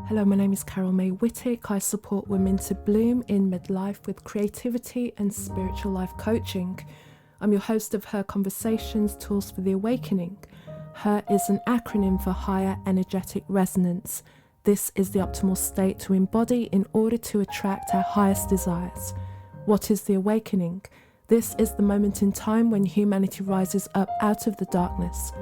Hello, my name is Carol May Whittick. I support women to bloom in midlife with creativity and spiritual life coaching. I'm your host of Her Conversations, Tools for the Awakening. Her is an acronym for Higher Energetic Resonance. This is the optimal state to embody in order to attract our highest desires. What is the awakening? This is the moment in time when humanity rises up out of the darkness.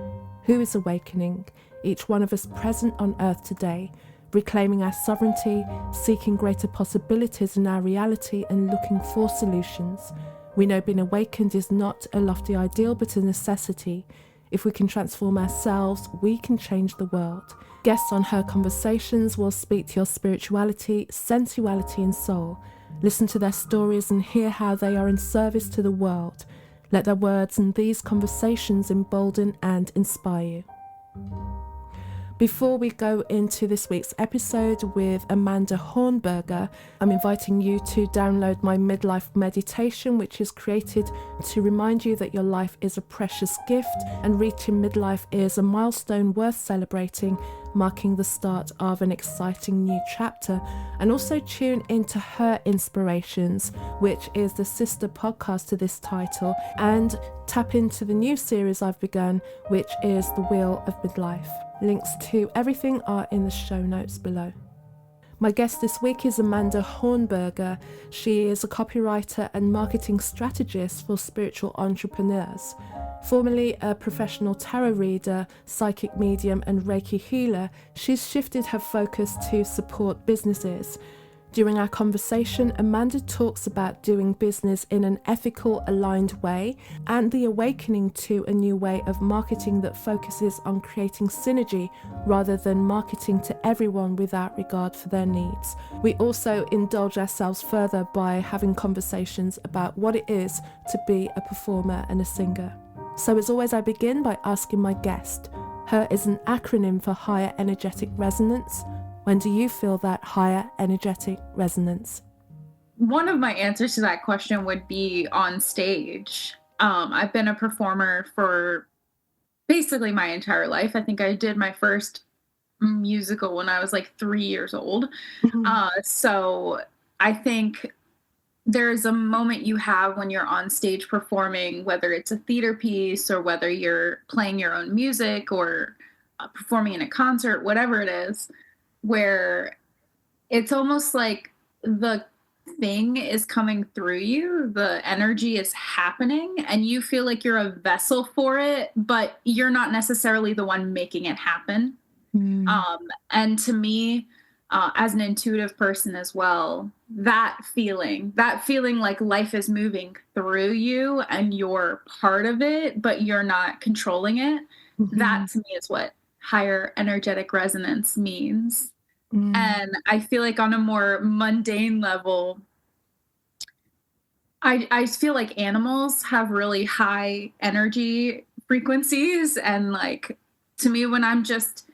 Who is awakening? Each one of us present on earth today, reclaiming our sovereignty, seeking greater possibilities in our reality and looking for solutions. We know being awakened is not a lofty ideal but a necessity. If we can transform ourselves, we can change the world. Guests on Her Conversations will speak to your spirituality, sensuality and soul. Listen to their stories and hear how they are in service to the world. Let their words and these conversations embolden and inspire you. Before we go into this week's episode with Amanda Hornberger, I'm inviting you to download my midlife meditation, which is created to remind you that your life is a precious gift and reaching midlife is a milestone worth celebrating, marking the start of an exciting new chapter. And also tune into Her Inspirations, which is the sister podcast to this title, and tap into the new series I've begun, which is The Wheel of Midlife. Links to everything are in the show notes below. My guest this week is Amanda Hornberger. She is a copywriter and marketing strategist for spiritual entrepreneurs. Formerly a professional tarot reader, psychic medium and Reiki healer, she's shifted her focus to support businesses. During our conversation, Amanda talks about doing business in an ethical, aligned way and the awakening to a new way of marketing that focuses on creating synergy rather than marketing to everyone without regard for their needs. We also indulge ourselves further by having conversations about what it is to be a performer and a singer. So as always, I begin by asking my guest. Her is an acronym for Higher Energetic Resonance. When do you feel that higher energetic resonance? One of my answers to that question would be on stage. I've been a performer for basically my entire life. I think I did my first musical when I was like 3 years old. So I think there's a moment you have when you're on stage performing, whether it's a theater piece or whether you're playing your own music or performing in a concert, whatever it is, where it's almost like the thing is coming through you, the energy is happening, and you feel like you're a vessel for it, but you're not necessarily the one making it happen. And to me, as an intuitive person as well, that feeling like life is moving through you and you're part of it, but you're not controlling it, that to me is what higher energetic resonance means. And I feel like on a more mundane level, I feel like animals have really high energy frequencies. And like, to me, when I'm just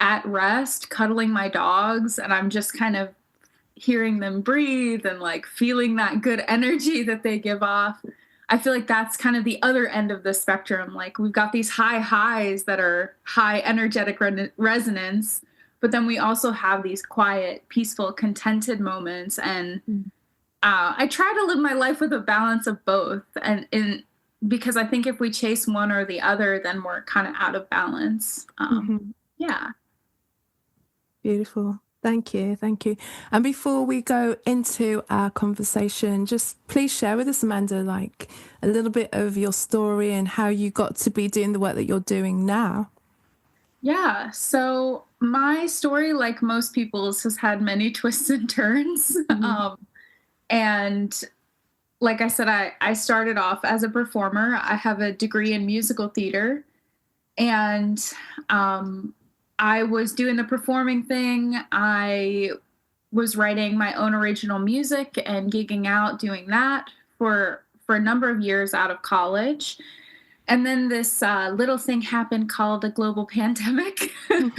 at rest, cuddling my dogs, and I'm just kind of hearing them breathe and like feeling that good energy that they give off, I feel like that's kind of the other end of the spectrum. Like we've got these high highs that are high energetic resonance, but then we also have these quiet, peaceful, contented moments. And I try to live my life with a balance of both. And because I think if we chase one or the other, then we're kind of out of balance. Yeah. Beautiful. Thank you. And before we go into our conversation, just please share with us, Amanda, like a little bit of your story and how you got to be doing the work that you're doing now. Yeah. So my story, like most people's, has had many twists and turns. And like I said, I started off as a performer. I have a degree in musical theater, and I was doing the performing thing. I was writing my own original music and gigging out doing that for a number of years out of college. And then this little thing happened called a global pandemic. And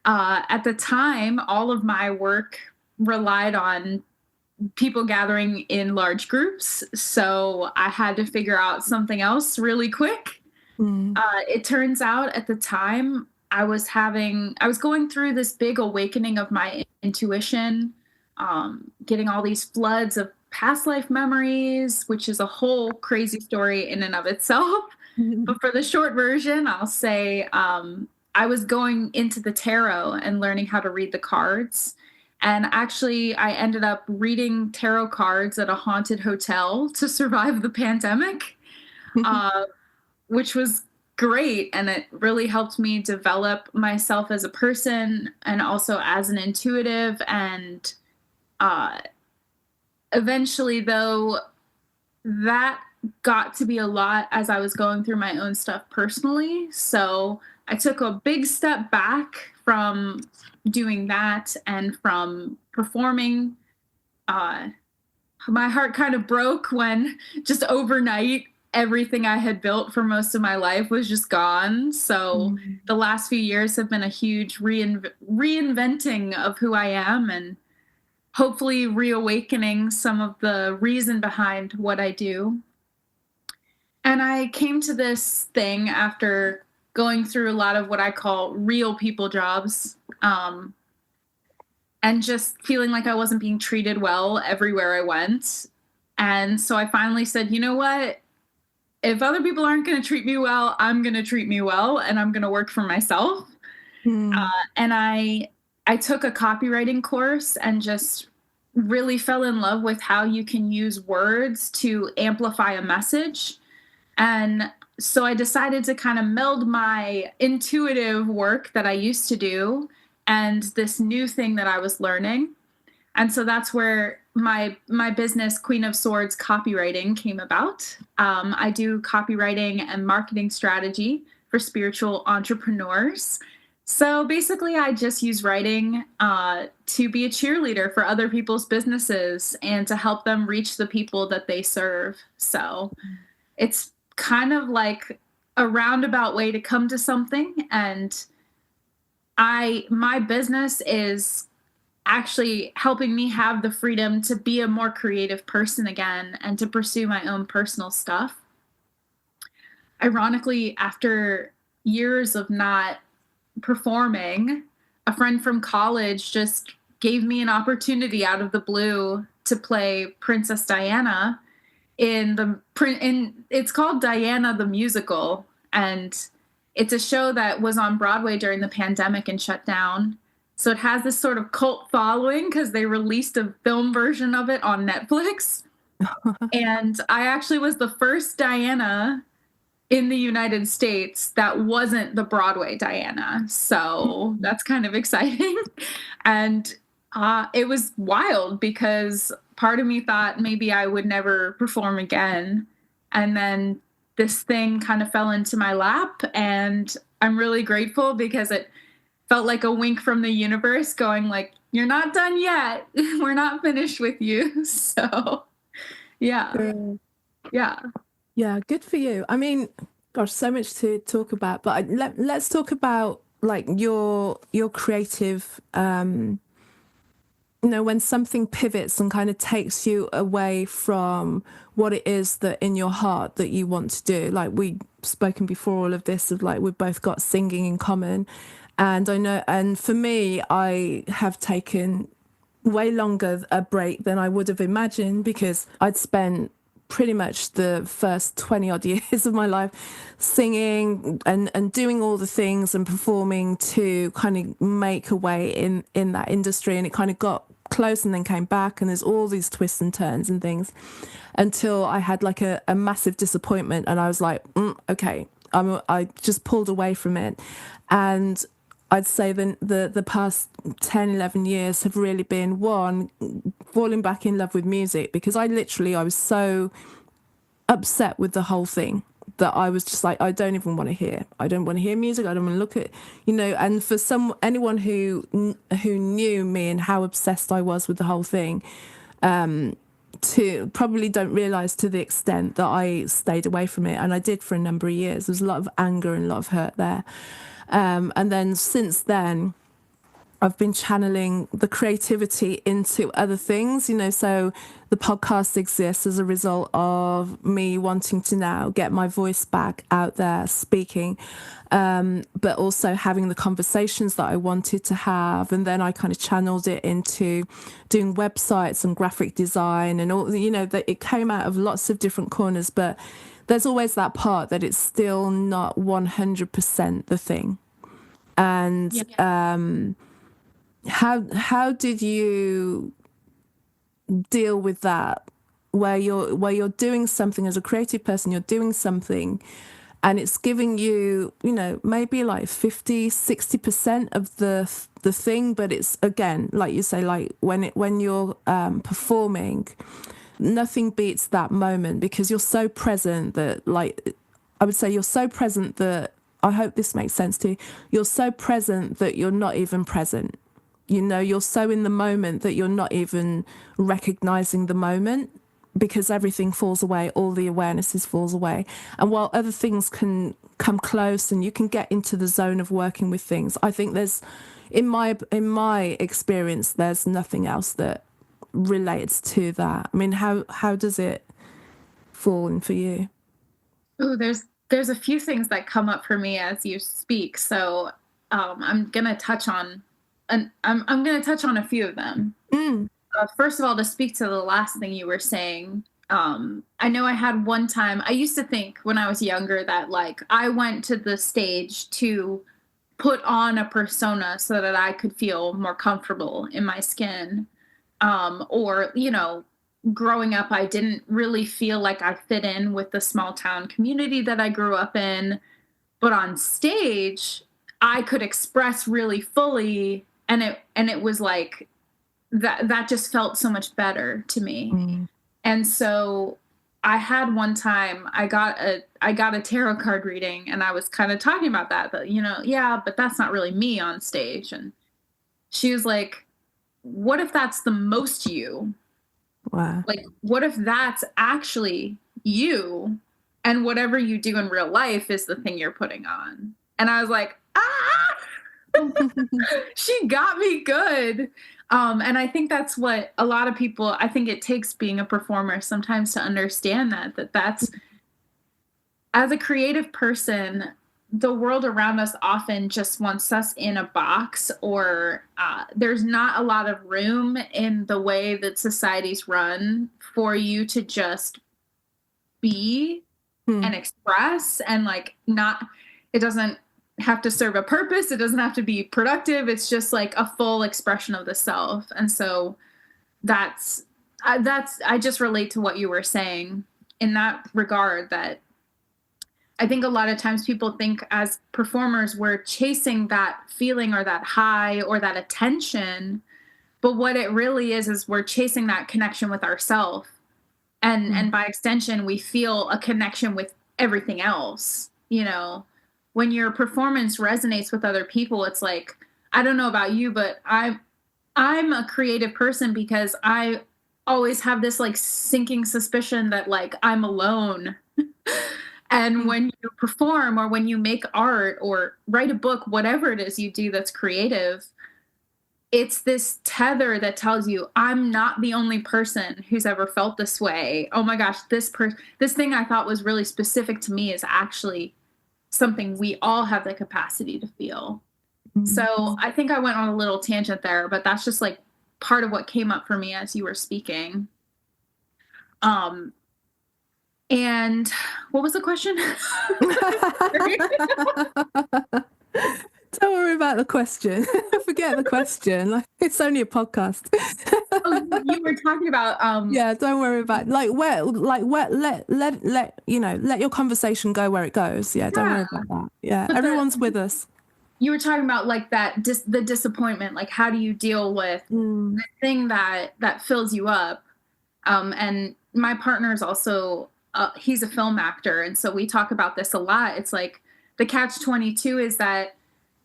at the time, all of my work relied on people gathering in large groups. So I had to figure out something else really quick. It turns out at the time, I was going through this big awakening of my intuition, getting all these floods of past life memories, which is a whole crazy story in and of itself. But for the short version, I'll say I was going into the tarot and learning how to read the cards. And actually, I ended up reading tarot cards at a haunted hotel to survive the pandemic, uh, which was great. And it really helped me develop myself as a person and also as an intuitive. And uh, eventually, though, that got to be a lot as I was going through my own stuff personally. So I took a big step back from doing that and from performing. Uh, my heart kind of broke when just overnight everything I had built for most of my life was just gone. So the last few years have been a huge reinventing of who I am and hopefully reawakening some of the reason behind what I do. And I came to this thing after going through a lot of what I call real people jobs, and just feeling like I wasn't being treated well everywhere I went. And so I finally said, you know what? If other people aren't going to treat me well, I'm going to treat me well, and I'm going to work for myself. And I took a copywriting course and just really fell in love with how you can use words to amplify a message. And so I decided to kind of meld my intuitive work that I used to do and this new thing that I was learning. And so that's where my business, Queen of Swords Copywriting, came about. I do copywriting and marketing strategy for spiritual entrepreneurs. So basically, I just use writing to be a cheerleader for other people's businesses and to help them reach the people that they serve. So it's kind of like a roundabout way to come to something. And my business is actually helping me have the freedom to be a more creative person again and to pursue my own personal stuff. Ironically, after years of not performing, a friend from college just gave me an opportunity out of the blue to play Princess Diana it's called Diana the Musical, and it's a show that was on Broadway during the pandemic and shut down. So it has this sort of cult following because they released a film version of it on Netflix. And I actually was the first Diana in the United States that wasn't the Broadway Diana. So that's kind of exciting. And it was wild because part of me thought maybe I would never perform again. And then this thing kind of fell into my lap. And I'm really grateful because it felt like a wink from the universe going like, you're not done yet. We're not finished with you. So yeah. Yeah. Yeah, good for you. I mean, gosh, so much to talk about, but let's talk about like your creative, when something pivots and kind of takes you away from what it is that in your heart that you want to do. Like we've spoken before all of this of like, we've both got singing in common. And I know, and for me, I have taken way longer a break than I would have imagined because I'd spent pretty much the first 20 odd years of my life singing and doing all the things and performing to kind of make a way in that industry. And it kind of got close and then came back, and there's all these twists and turns and things until I had like a massive disappointment, and I was like, okay, I just pulled away from it. And I'd say the past 10, 11 years have really been one, falling back in love with music, because I was so upset with the whole thing that I was just like, I don't even want to hear. I don't want to hear music. I don't want to look at, and for anyone who knew me and how obsessed I was with the whole thing, to probably don't realize to the extent that I stayed away from it. And I did for a number of years. There's a lot of anger and a lot of hurt there. And then since then, I've been channeling the creativity into other things, so the podcast exists as a result of me wanting to now get my voice back out there speaking, but also having the conversations that I wanted to have. And then I kind of channeled it into doing websites and graphic design and all, that it came out of lots of different corners, but there's always that part that it's still not 100% the thing. And how did you deal with that, where you're doing something as a creative person, you're doing something and it's giving you, maybe like 50-60% of the thing, but it's, again, like you say, like when you're performing, nothing beats that moment, because you're so present that, like, I would say you're so present that, I hope this makes sense to you, you're so present that you're not even present. You're so in the moment that you're not even recognizing the moment, because everything falls away, all the awarenesses falls away. And while other things can come close and you can get into the zone of working with things, I think there's, in my experience, there's nothing else that relates to that. I mean, how does it fall in for you? Oh, there's a few things that come up for me as you speak. So I'm gonna touch on I'm gonna touch on a few of them. First of all, to speak to the last thing you were saying, I know I had one time, I used to think when I was younger that, like, I went to the stage to put on a persona so that I could feel more comfortable in my skin. Or, growing up, I didn't really feel like I fit in with the small town community that I grew up in. But on stage, I could express really fully, and it was like that just felt so much better to me. And so I had one time I got a tarot card reading, and I was kind of talking about that, yeah, but that's not really me on stage. And she was like, what if that's the most you? Wow. Like, what if that's actually you, and whatever you do in real life is the thing you're putting on? And I was like, she got me good. And I think that's what a lot of people, I think it takes being a performer sometimes to understand that's, as a creative person, the world around us often just wants us in a box, or there's not a lot of room in the way that society's run for you to just be and express, and, like, not, it doesn't have to serve a purpose. It doesn't have to be productive. It's just like a full expression of the self. And so I just relate to what you were saying in that regard, that I think a lot of times people think as performers, we're chasing that feeling or that high or that attention. But what it really is we're chasing that connection with ourselves. And by extension, we feel a connection with everything else. When your performance resonates with other people, it's like, I don't know about you, but I'm a creative person because I always have this, like, sinking suspicion that, like, I'm alone. And when you perform, or when you make art or write a book, whatever it is you do that's creative, it's this tether that tells you, I'm not the only person who's ever felt this way. Oh my gosh, this thing I thought was really specific to me is actually something we all have the capacity to feel. So I think I went on a little tangent there, but that's just, like, part of what came up for me as you were speaking. And what was the question? Don't worry about the question. Forget the question. Like, it's only a podcast. You were talking about yeah, don't worry about, let your conversation go where it goes. Yeah, don't worry about that. Yeah, but everyone's with us. You were talking about, like, that the disappointment, like, how do you deal with the thing that fills you up? And my partner is also he's a film actor, and so we talk about this a lot. It's like the catch-22 is that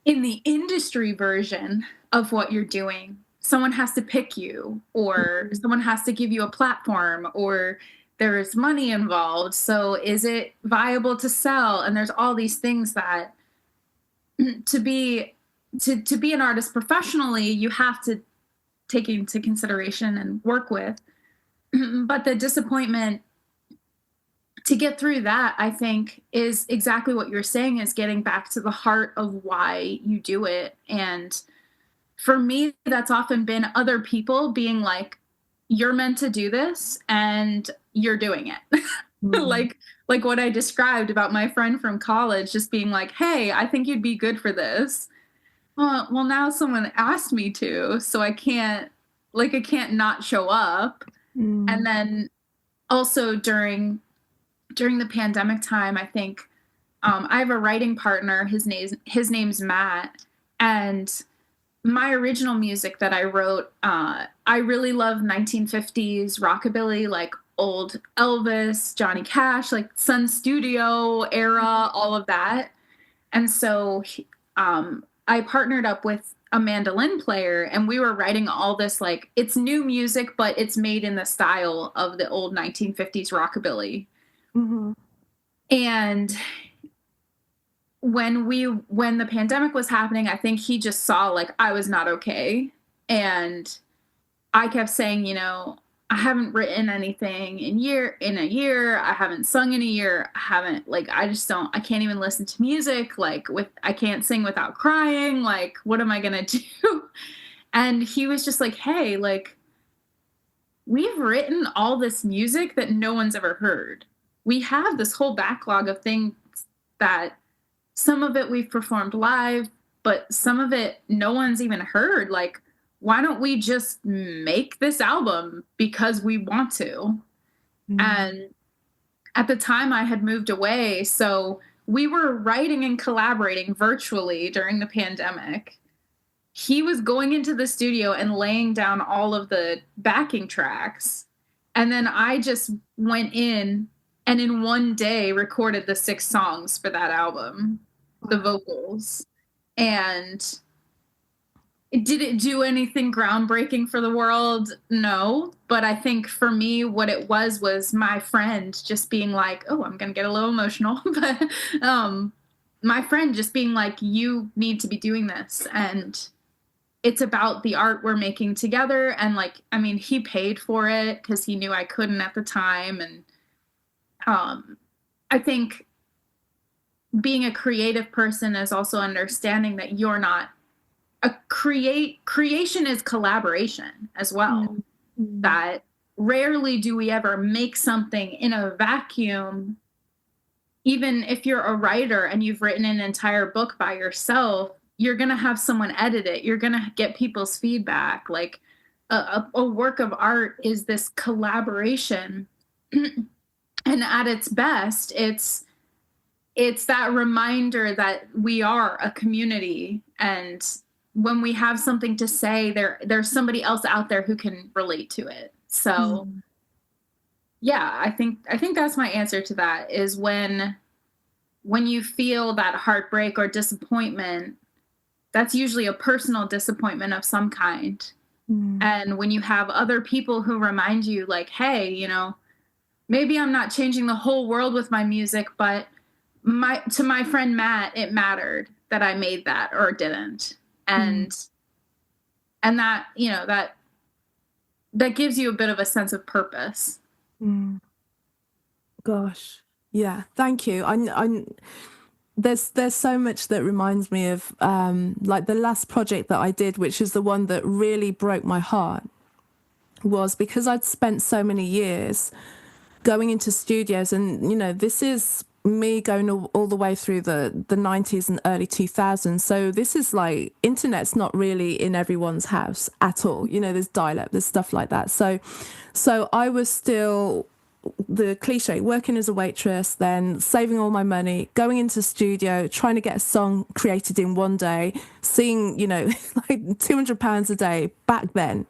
in the industry version of what you're doing, someone has to pick you, or someone has to give you a platform, or there's money involved. So is it viable to sell? And there's all these things that to be to be an artist professionally, you have to take into consideration and work with. But the disappointment to get through that, I think, is exactly what you're saying, is getting back to the heart of why you do it. And for me, that's often been other people being like, you're meant to do this and you're doing it. Mm. Like what I described about my friend from college just being like, hey, I think you'd be good for this. Well, now someone asked me to, so I can't not show up. And Mm. then also during the pandemic time, I think I have a writing partner. His name's Matt, and my original music that I wrote, I really love 1950s rockabilly, like old Elvis, Johnny Cash, like Sun Studio era, all of that. And so I partnered up with a mandolin player, and we were writing all this, like, it's new music, but it's made in the style of the old 1950s rockabilly. Mm-hmm. And when the pandemic was happening, I think he just saw like I was not okay. And I kept saying, I haven't written anything in a year. I haven't sung in a year. I haven't, like, I can't even listen to music. Like, I can't sing without crying. Like, what am I going to do? And he was just like, hey, like, we've written all this music that no one's ever heard. We have this whole backlog of things that some of it we've performed live, but some of it no one's even heard. Like, why don't we just make this album because we want to? Mm. And at the time I had moved away, so we were writing and collaborating virtually during the pandemic. He was going into the studio and laying down all of the backing tracks. And then I just went in and in one day recorded the 6 songs for that album, the Wow. vocals. And did it do anything groundbreaking for the world? No. But I think for me, what it was my friend just being like, oh, I'm going to get a little emotional. But my friend just being like, you need to be doing this. And it's about the art we're making together. And like, I mean, he paid for it because he knew I couldn't at the time. And I think being a creative person is also understanding that you're not creation is collaboration as well. Mm. Mm. That rarely do we ever make something in a vacuum. Even if you're a writer and you've written an entire book by yourself, you're going to have someone edit it. You're going to get people's feedback. Like a work of art is this collaboration. And at its best, it's that reminder that we are a community, and when we have something to say, there's somebody else out there who can relate to it. So Mm. yeah, I think that's my answer to that, is when you feel that heartbreak or disappointment, that's usually a personal disappointment of some kind. Mm. And when you have other people who remind you like, hey, maybe I'm not changing the whole world with my music, but to my friend Matt, it mattered that I made that or didn't. Mm. And that, that gives you a bit of a sense of purpose. Mm. Gosh. Yeah. Thank you. There's so much that reminds me of like the last project that I did, which is the one that really broke my heart, was because I'd spent so many years going into studios, and this is me going all the way through the 90s and early 2000s. So this is like, internet's not really in everyone's house at all. There's dial-up, there's stuff like that. So I was still the cliche, working as a waitress, then saving all my money, going into the studio, trying to get a song created in one day, seeing, like £200 a day back then.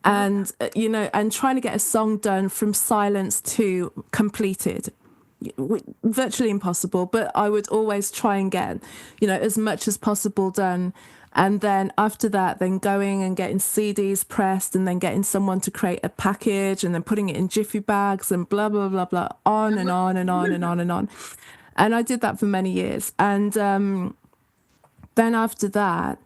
And, and trying to get a song done from silence to completed. Virtually impossible, but I would always try and get, as much as possible done. And then after that, then going and getting CDs pressed, and then getting someone to create a package, and then putting it in jiffy bags, and blah, blah, blah, blah, on and on and on and on and on. And I did that for many years. And then after that,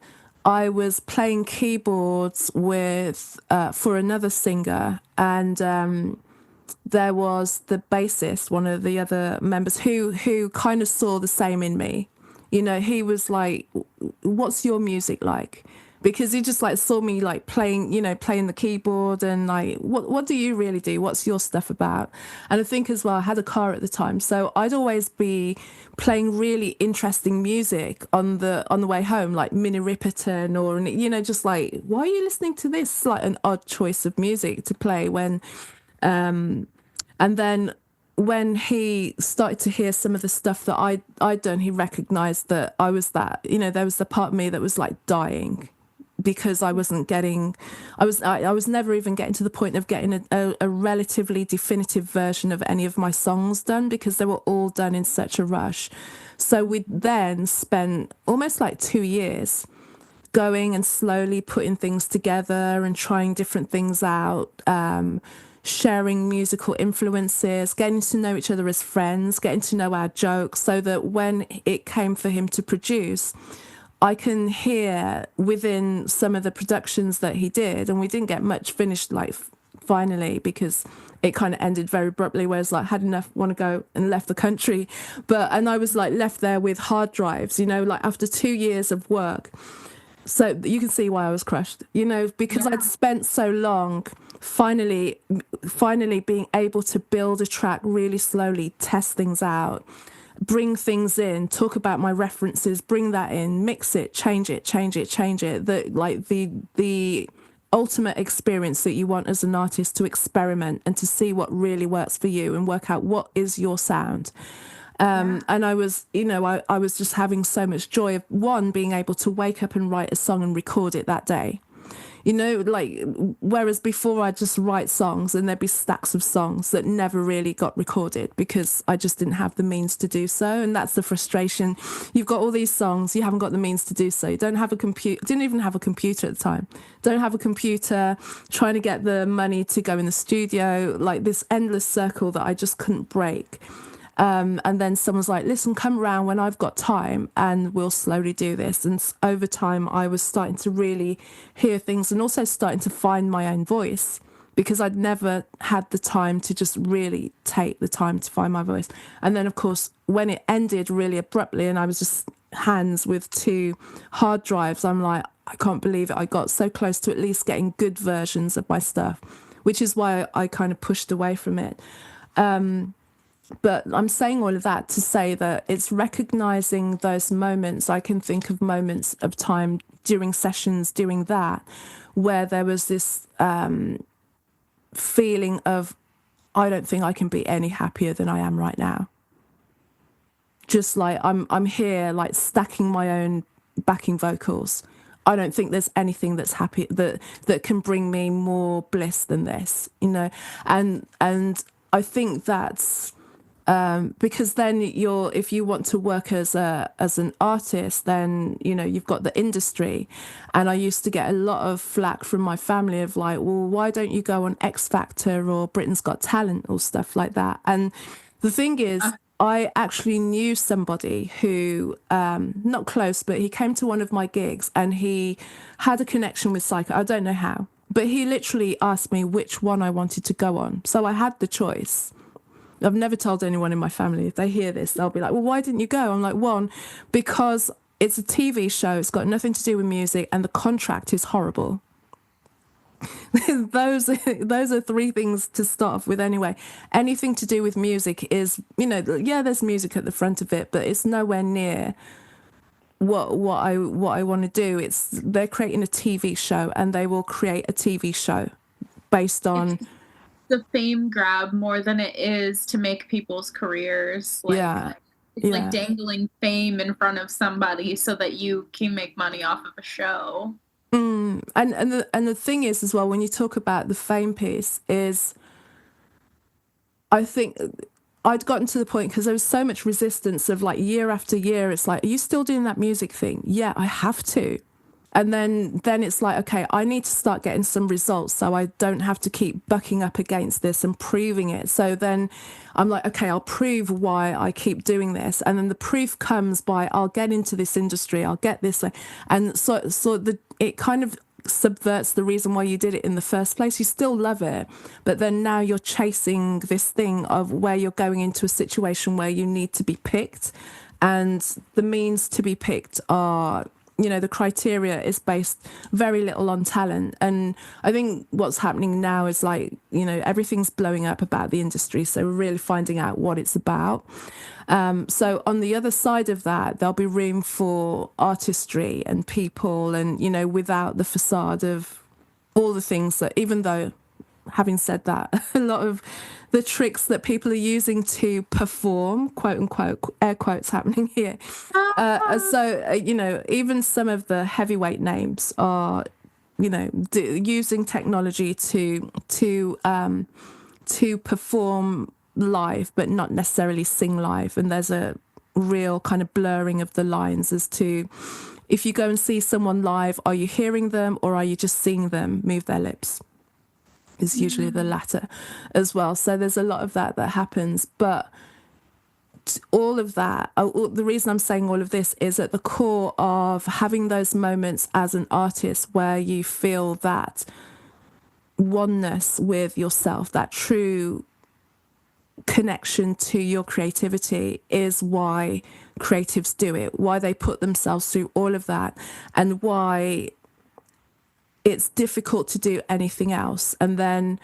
I was playing keyboards with for another singer, and there was the bassist, one of the other members, who kind of saw the same in me. You know, he was like, "What's your music like?" Because he just like saw me like playing, you know, playing the keyboard, and like, what do you really do? What's your stuff about? And I think as well, I had a car at the time, so I'd always be playing really interesting music on the way home, like Minnie Riperton, or, you know, just like, why are you listening to this? Like an odd choice of music to play when, and then when he started to hear some of the stuff that I'd done, he recognized that I was that, you know, there was the part of me that was like dying because I wasn't getting, I was never even getting to the point of getting a relatively definitive version of any of my songs done, because they were all done in such a rush. So we then spent almost like 2 years going and slowly putting things together and trying different things out, sharing musical influences, getting to know each other as friends, getting to know our jokes, so that when it came for him to produce, I can hear within some of the productions that he did, and we didn't get much finished, like finally, because it kind of ended very abruptly, whereas like had enough, want to go, and left the country. And I was like left there with hard drives, you know, like after 2 years of work. So you can see why I was crushed, you know, because I'd spent so long finally being able to build a track really slowly, test things out, bring things in, talk about my references, bring that in, mix it, change it. That like the ultimate experience that you want as an artist, to experiment and to see what really works for you and work out what is your sound. And I was, you know, I was just having so much joy of, one, being able to wake up and write a song and record it that day. You know, like, whereas before I'd just write songs and there'd be stacks of songs that never really got recorded because I just didn't have the means to do so. And that's the frustration. You've got all these songs, you haven't got the means to do so. You don't have a computer, didn't even have a computer at the time. Don't have a computer, trying to get the money to go in the studio, like this endless circle that I just couldn't break. And then someone's like, listen, come around when I've got time and we'll slowly do this. And over time, I was starting to really hear things and also starting to find my own voice, because I'd never had the time to just really take the time to find my voice. And then, of course, when it ended really abruptly and I was just hands with 2 hard drives, I'm like, I can't believe it. I got so close to at least getting good versions of my stuff, which is why I kind of pushed away from it. But I'm saying all of that to say that it's recognizing those moments. I can think of moments of time during sessions doing that, where there was this feeling of, I don't think I can be any happier than I am right now. Just like I'm here, like stacking my own backing vocals. I don't think there's anything that's happy that can bring me more bliss than this, you know. And I think that's because then if you want to work as an artist, then, you know, you've got the industry. And I used to get a lot of flack from my family of like, well, why don't you go on X Factor or Britain's Got Talent or stuff like that? And the thing is, I actually knew somebody who, not close, but he came to one of my gigs and he had a connection with Psycho. I don't know how, but he literally asked me which one I wanted to go on. So I had the choice. I've never told anyone in my family. If they hear this, they'll be like, well, why didn't you go? I'm like, one, because it's a TV show. It's got nothing to do with music, and the contract is horrible. Those are 3 things to start off with anyway. Anything to do with music is, you know, yeah, there's music at the front of it, but it's nowhere near what I want to do. They're creating a TV show, and they will create a TV show based on the fame grab more than it is to make people's careers. Like, it's like dangling fame in front of somebody so that you can make money off of a show. And the thing is as well, when you talk about the fame piece, is I think I'd gotten to the point, because there was so much resistance of like year after year, it's like, are you still doing that music thing? Yeah, I have to. And then it's like, okay, I need to start getting some results so I don't have to keep bucking up against this and proving it. So then I'm like, okay, I'll prove why I keep doing this. And then the proof comes by, I'll get into this industry, I'll get this way. And so it kind of subverts the reason why you did it in the first place. You still love it, but then now you're chasing this thing of where you're going into a situation where you need to be picked. And the means to be picked are, the criteria is based very little on talent. And I think what's happening now is like, everything's blowing up about the industry. So we're really finding out what it's about. So on the other side of that, there'll be room for artistry and people and, without the facade of all the things that, even though, having said that, a lot of the tricks that people are using to perform, quote unquote, air quotes happening here. Even some of the heavyweight names are, using technology to perform live, but not necessarily sing live. And there's a real kind of blurring of the lines as to, if you go and see someone live, are you hearing them or are you just seeing them move their lips? Is usually the latter as well. So there's a lot of that happens. But all of that, the reason I'm saying all of this is at the core of having those moments as an artist where you feel that oneness with yourself, that true connection to your creativity, is why creatives do it, why they put themselves through all of that, and why it's difficult to do anything else. And then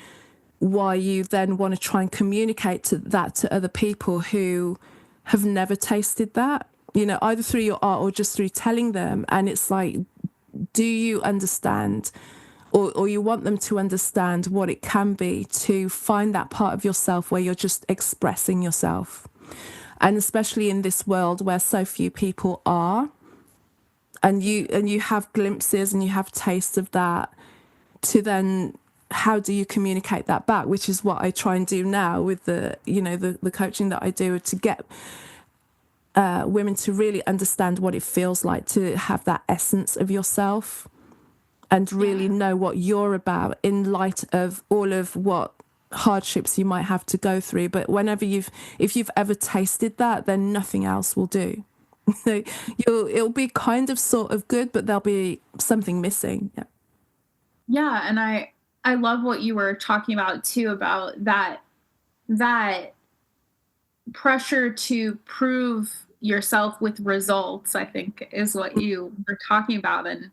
why you then want to try and communicate to other people who have never tasted that, either through your art or just through telling them. And it's like, do you understand, or you want them to understand what it can be to find that part of yourself where you're just expressing yourself. And especially in this world where so few people are, and you have glimpses and you have tastes of that, to then, how do you communicate that back? Which is what I try and do now with the coaching that I do, to get women to really understand what it feels like to have that essence of yourself and really know what you're about in light of all of what hardships you might have to go through. But if you've ever tasted that, then nothing else will do. It'll be kind of sort of good, but there'll be something missing. Yeah, and I love what you were talking about too, about that pressure to prove yourself with results, I think is what you were talking about. And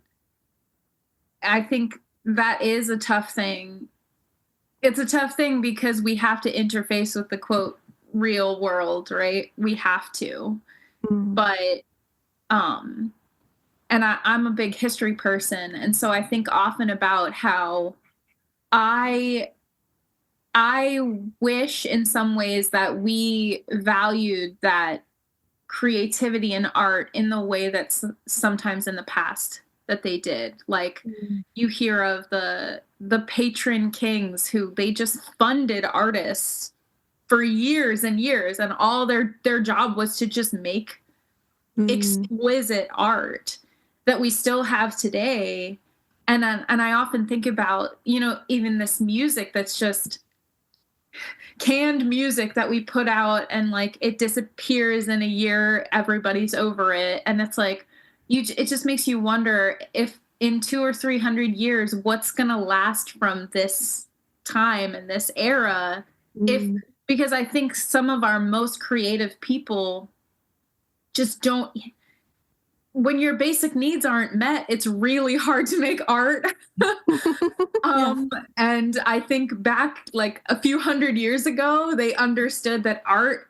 I think that is a tough thing. It's a tough thing because we have to interface with the quote real world, right? We have to. But and I'm a big history person, and so I think often about how I wish in some ways that we valued that creativity and art in the way that's sometimes in the past that they did. Like you hear of the patron kings who they just funded artists for years and years, and all their job was to just make exquisite art that we still have today. And I often think about, even this music that's just canned music that we put out and like it disappears in a year, everybody's over it. And it's like, it just makes you wonder if in 200 or 300 years, what's going to last from this time and this era. Because I think some of our most creative people just don't, when your basic needs aren't met, it's really hard to make art. And I think back like a few hundred years ago, they understood that art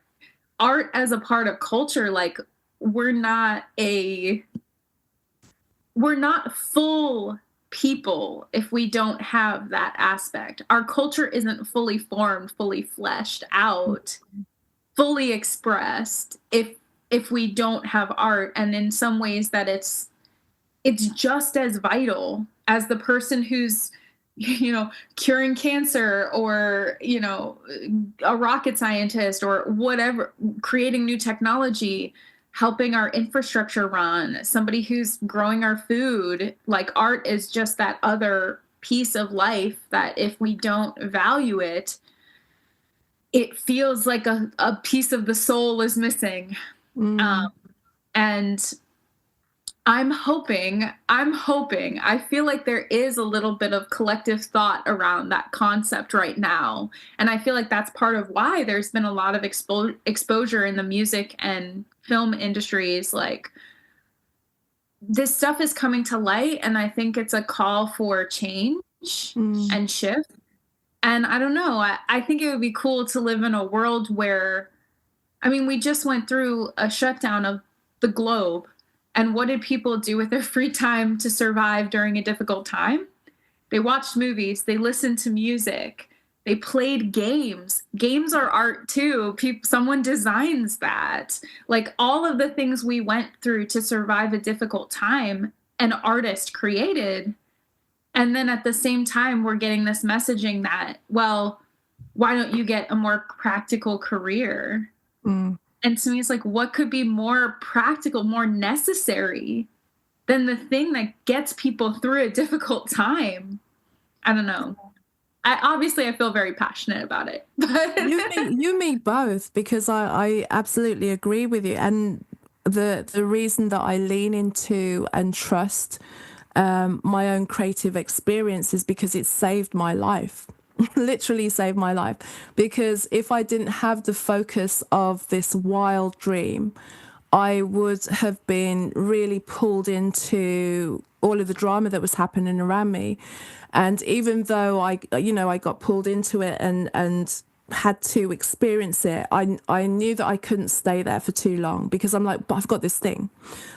as a part of culture, like we're not full people if we don't have that aspect. Our culture isn't fully formed, fully fleshed out, fully expressed if we don't have art. And in some ways that it's just as vital as the person who's, curing cancer or, a rocket scientist or whatever, creating new technology. helping our infrastructure run, somebody who's growing our food. Like art is just that other piece of life that if we don't value it, it feels like a piece of the soul is missing. Um, Mm, and I'm hoping, I feel like there is a little bit of collective thought around that concept right now. And I feel like that's part of why there's been a lot of exposure in the music and film industries. Like this stuff is coming to light, and I think it's a call for change mm, and shift. And I don't know, I think it would be cool to live in a world where, I mean, we just went through a shutdown of the globe. And what did people do with their free time to survive during a difficult time? They watched movies, they listened to music, they played games. Games are art too. Someone designs that. Like all of the things we went through to survive a difficult time, an artist created. And then at the same time, we're getting this messaging that, well, why don't you get a more practical career? mm. And to me, it's like, what could be more practical, more necessary than the thing that gets people through a difficult time? I don't know. I feel very passionate about it. You me both, because I absolutely agree with you. And the reason that I lean into and trust my own creative experience is because it saved my life. Literally saved my life. Because if I didn't have the focus of this wild dream, I would have been really pulled into all of the drama that was happening around me. And even though I got pulled into it and had to experience it, I knew that I couldn't stay there for too long, because I'm like, but I've got this thing.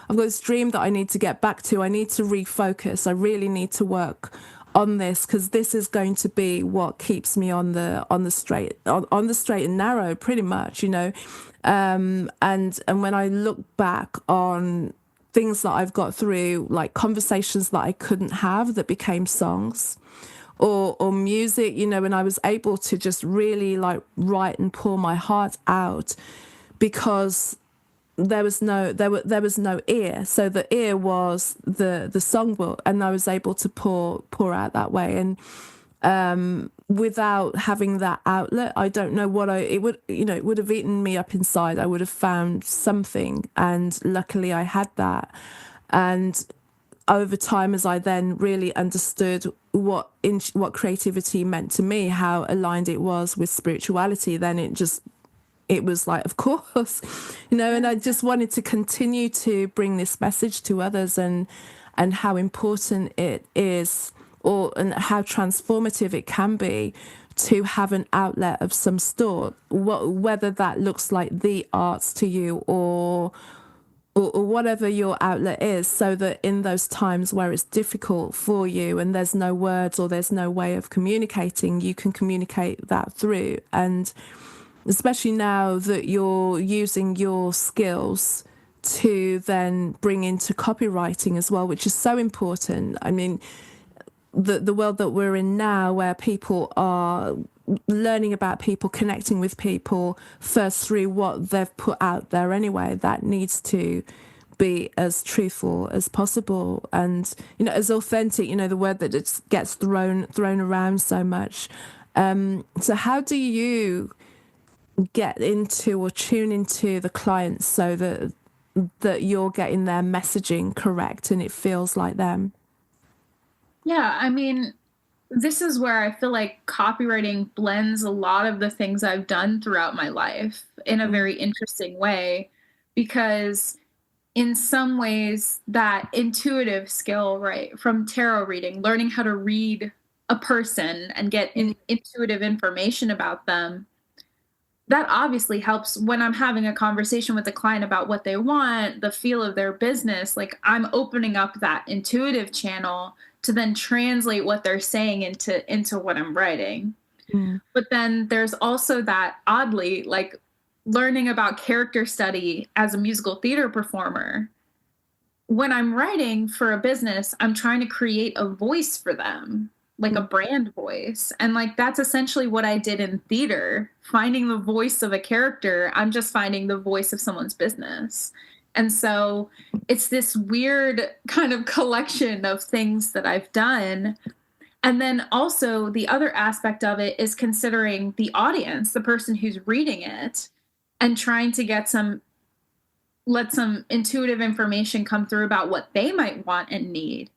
I've got this dream that I need to get back to. I need to refocus. I really need to work on this, because this is going to be what keeps me on the straight and narrow, pretty much. And when I look back on things that I've got through, like conversations that I couldn't have that became songs, or music, and I was able to just really like write and pour my heart out, because there was no ear. So the ear was the songbook, and I was able to pour out that way. And without having that outlet, I don't know what it would have eaten me up inside. I would have found something, and luckily I had that. And over time, as I then really understood what creativity meant to me, how aligned it was with spirituality, then it was like, of course, and I just wanted to continue to bring this message to others, and how important it is, and how transformative it can be to have an outlet of some sort, whether that looks like the arts to you, or whatever your outlet is, so that in those times where it's difficult for you and there's no words or there's no way of communicating, you can communicate that through. And especially now that you're using your skills to then bring into copywriting as well, which is so important. I mean, the world that we're in now, where people are learning about people, connecting with people first through what they've put out there anyway, that needs to be as truthful as possible, and as authentic, the word that it gets thrown around so much. So how do you get into or tune into the clients so that you're getting their messaging correct and it feels like them? Yeah, I mean, this is where I feel like copywriting blends a lot of the things I've done throughout my life in a Mm, very interesting way, because in some ways that intuitive skill, right, from tarot reading, learning how to read a person and get mm, intuitive information about them, that obviously helps when I'm having a conversation with a client about what they want, the feel of their business. Like I'm opening up that intuitive channel to then translate what they're saying into what I'm writing. mm, But then there's also that, oddly, like learning about character study as a musical theater performer. When I'm writing for a business, I'm trying to create a voice for them, like a mm, brand voice. And like that's essentially what I did in theater, finding the voice of a character. I'm just finding the voice of someone's business. And so it's this weird kind of collection of things that I've done. And then also the other aspect of it is considering the audience, the person who's reading it, and trying to let some intuitive information come through about what they might want and need.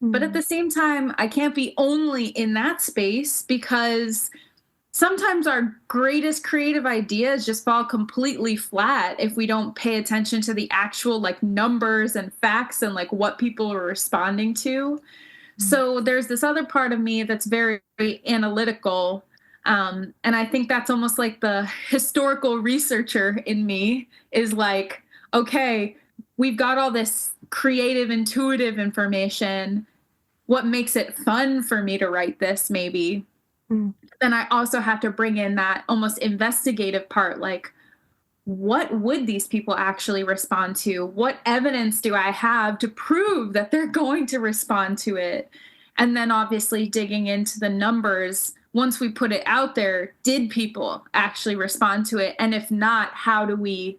But at the same time, I can't be only in that space, because sometimes our greatest creative ideas just fall completely flat if we don't pay attention to the actual like numbers and facts and like what people are responding to. So there's this other part of me that's very, very analytical. And I think that's almost like the historical researcher in me is like, okay, we've got all this creative, intuitive information. What makes it fun for me to write this, maybe? Then I also have to bring in that almost investigative part, like, what would these people actually respond to? What evidence do I have to prove that they're going to respond to it? And then obviously digging into the numbers. Once we put it out there, did people actually respond to it? And if not, how do we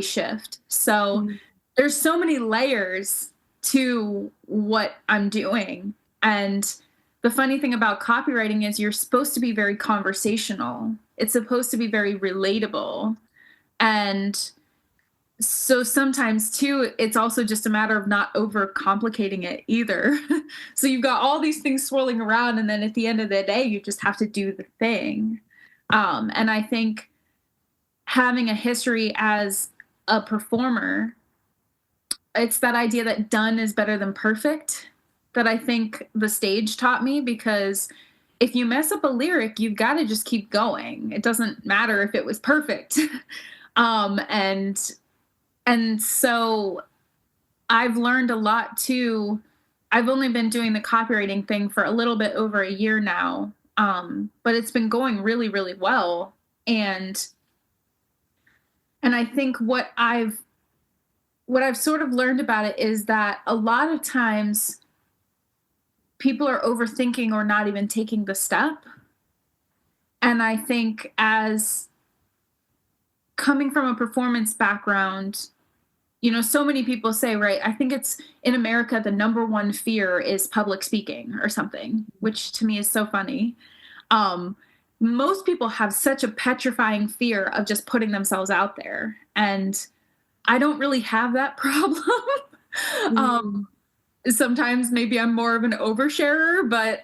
shift? So there's so many layers to what I'm doing. And the funny thing about copywriting is you're supposed to be very conversational. It's supposed to be very relatable. And so sometimes too, it's also just a matter of not overcomplicating it either. So you've got all these things swirling around, and then at the end of the day, you just have to do the thing. And I think having a history as a performer, it's that idea that done is better than perfect that I think the stage taught me, because if you mess up a lyric, you've got to just keep going. It doesn't matter if it was perfect. And so I've learned a lot too. I've only been doing the copywriting thing for a little bit over a year now. But it's been going really, really well. And I think what I've sort of learned about it is that a lot of times people are overthinking or not even taking the step. And I think, as coming from a performance background, so many people say, right, I think it's in America, the number one fear is public speaking or something, which to me is so funny. Most people have such a petrifying fear of just putting themselves out there. And I don't really have that problem. Sometimes maybe I'm more of an oversharer, but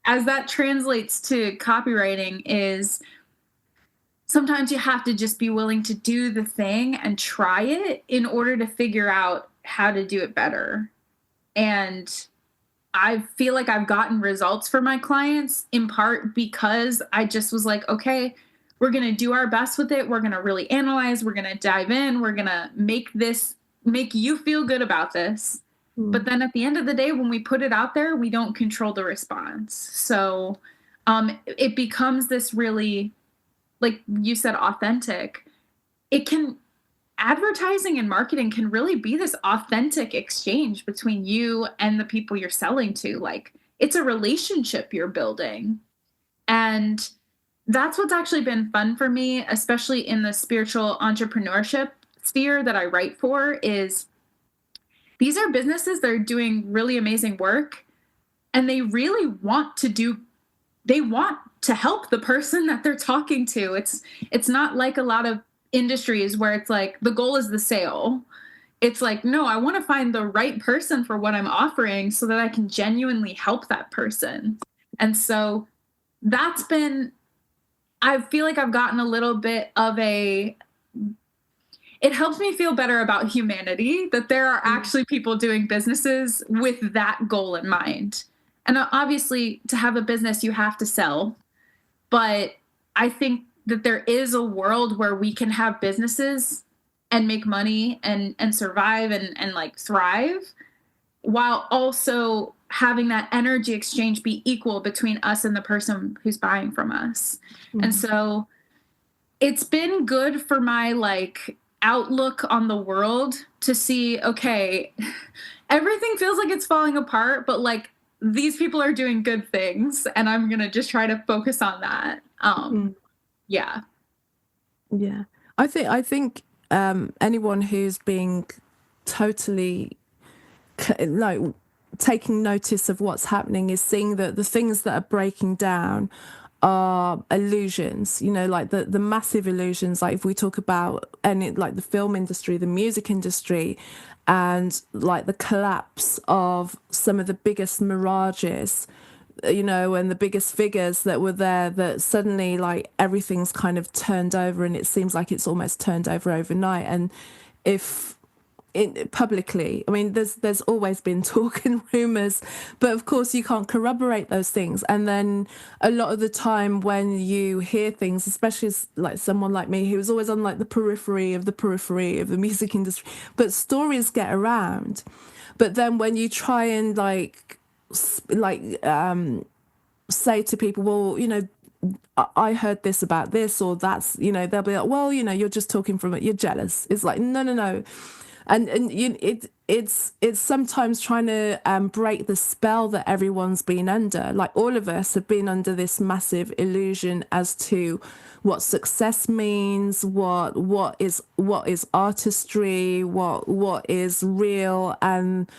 as that translates to copywriting, is sometimes you have to just be willing to do the thing and try it in order to figure out how to do it better. And I feel like I've gotten results for my clients in part because I just was like, okay, we're going to do our best with it. We're going to really analyze. We're going to dive in. We're going to make you feel good about this. But then at the end of the day, when we put it out there, we don't control the response. So it becomes this really, like you said, authentic. Advertising and marketing can really be this authentic exchange between you and the people you're selling to. Like, it's a relationship you're building. And that's what's actually been fun for me, especially in the spiritual entrepreneurship sphere that I write for, is these are businesses that are doing really amazing work, and they really want to help the person that they're talking to. It's not like a lot of industries where it's like the goal is the sale. It's like, no, I want to find the right person for what I'm offering so that I can genuinely help that person. And so I feel like I've gotten a little bit of it helps me feel better about humanity, that there are actually people doing businesses with that goal in mind. And obviously, to have a business, you have to sell. But I think that there is a world where we can have businesses and make money and survive and like thrive, while also having that energy exchange be equal between us and the person who's buying from us. And so it's been good for my like outlook on the world to see, okay, everything feels like it's falling apart, but like these people are doing good things, and I'm going to just try to focus on that. Yeah. Yeah. I think anyone who's being totally like taking notice of what's happening is seeing that the things that are breaking down are illusions, like the massive illusions. Like if we talk about any, like the film industry, the music industry, and like the collapse of some of the biggest mirages, and the biggest figures that were there, that suddenly like everything's kind of turned over, and it seems like it's almost turned over overnight. And if publicly, I mean, there's always been talk and rumors, but of course you can't corroborate those things. And then a lot of the time when you hear things, especially as like someone like me who was always on like the periphery of the music industry, but stories get around. But then when you try and say to people, well, I heard this about this, or that's, they'll be like, well, you're just talking from it, you're jealous. It's like, no. And it's sometimes trying to break the spell that everyone's been under. Like all of us have been under this massive illusion as to what success means, what is artistry, what is real, and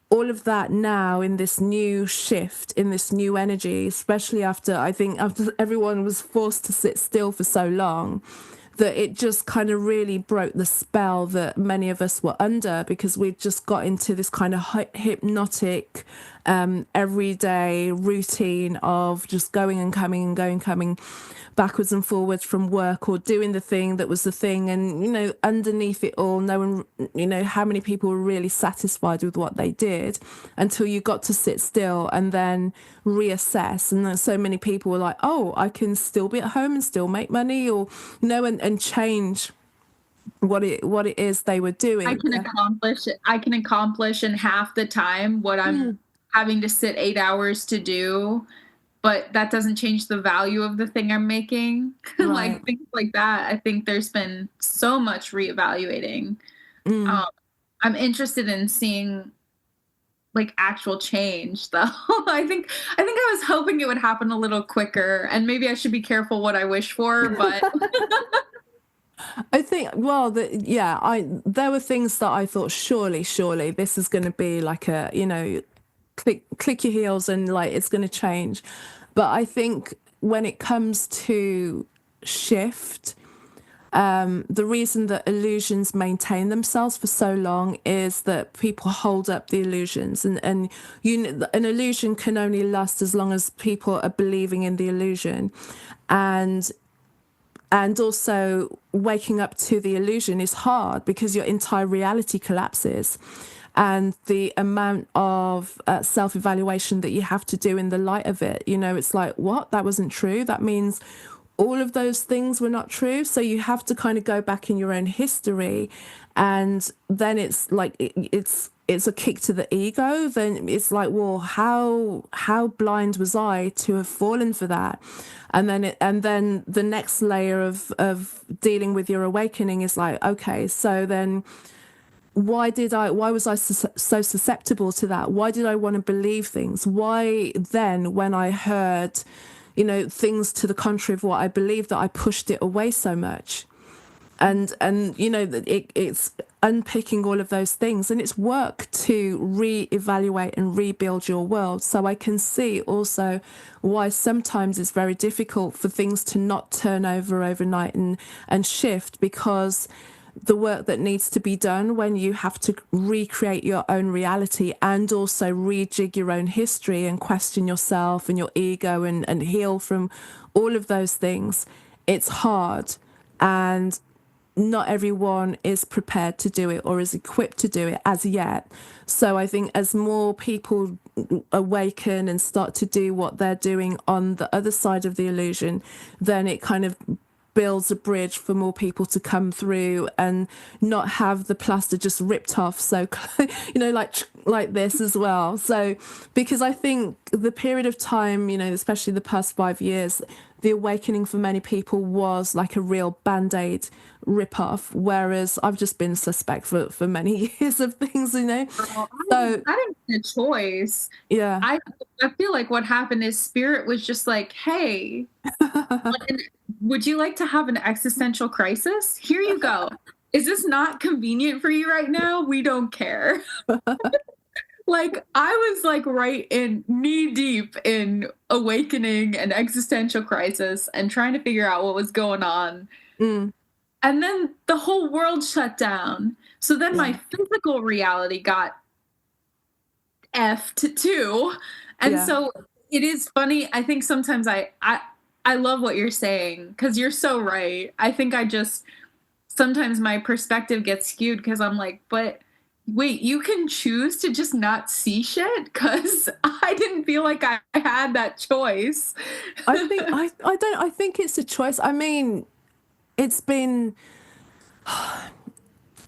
all of that now in this new shift, in this new energy, especially after everyone was forced to sit still for so long, that it just kind of really broke the spell that many of us were under, because we've just got into this kind of hypnotic everyday routine of just going and coming backwards and forwards from work, or doing the thing that was the thing. And underneath it all, no one, how many people were really satisfied with what they did until you got to sit still and then reassess. And then so many people were like, oh, I can still be at home and still make money, or and change what it is they were doing. I can accomplish in half the time what I'm having to sit 8 hours to do, but that doesn't change the value of the thing I'm making. Right. Like things like that. I think there's been so much reevaluating. I'm interested in seeing like actual change though. I think I was hoping it would happen a little quicker, and maybe I should be careful what I wish for, but I think, well, there were things that I thought, surely this is going to be like a, click your heels and like it's going to change. But I think when it comes to shift, the reason that illusions maintain themselves for so long is that people hold up the illusions, and an illusion can only last as long as people are believing in the illusion. And also waking up to the illusion is hard because your entire reality collapses. And the amount of self-evaluation that you have to do in the light of it, it's like, what? That wasn't true. That means all of those things were not true. So you have to kind of go back in your own history. And then it's like, it's a kick to the ego. Then it's like, well, how blind was I to have fallen for that? And then the next layer of dealing with your awakening is like, okay, so then why was I so susceptible to that? Why did I want to believe things? Why then, when I heard, things to the contrary of what I believed, that I pushed it away so much? And it's unpicking all of those things, and it's work to reevaluate and rebuild your world. So I can see also why sometimes it's very difficult for things to not turn over overnight and shift, because the work that needs to be done when you have to recreate your own reality and also rejig your own history and question yourself and your ego and heal from all of those things, it's hard. And not everyone is prepared to do it or is equipped to do it as yet. So I think as more people awaken and start to do what they're doing on the other side of the illusion, then it kind of builds a bridge for more people to come through and not have the plaster just ripped off. So, like this as well. So, because I think the period of time, especially the past 5 years, the awakening for many people was like a real Band-Aid rip-off, whereas I've just been suspect for many years of things, Well, So I didn't get a choice. yeah, I feel like what happened is spirit was just like, hey, and would you like to have an existential crisis? Here you go. Is this not convenient for you right now? We don't care. Like, I was, like, right in knee deep in awakening and existential crisis and trying to figure out what was going on. Mm, And then the whole world shut down. So then my yeah, physical reality got effed too. And yeah. so it is funny. I think sometimes I love what you're saying because you're so right. I think I just sometimes my perspective gets skewed because I'm like, but wait, you can choose to just not see shit? Because I didn't feel like I had that choice. I think I don't I think it's a choice. I mean, it's been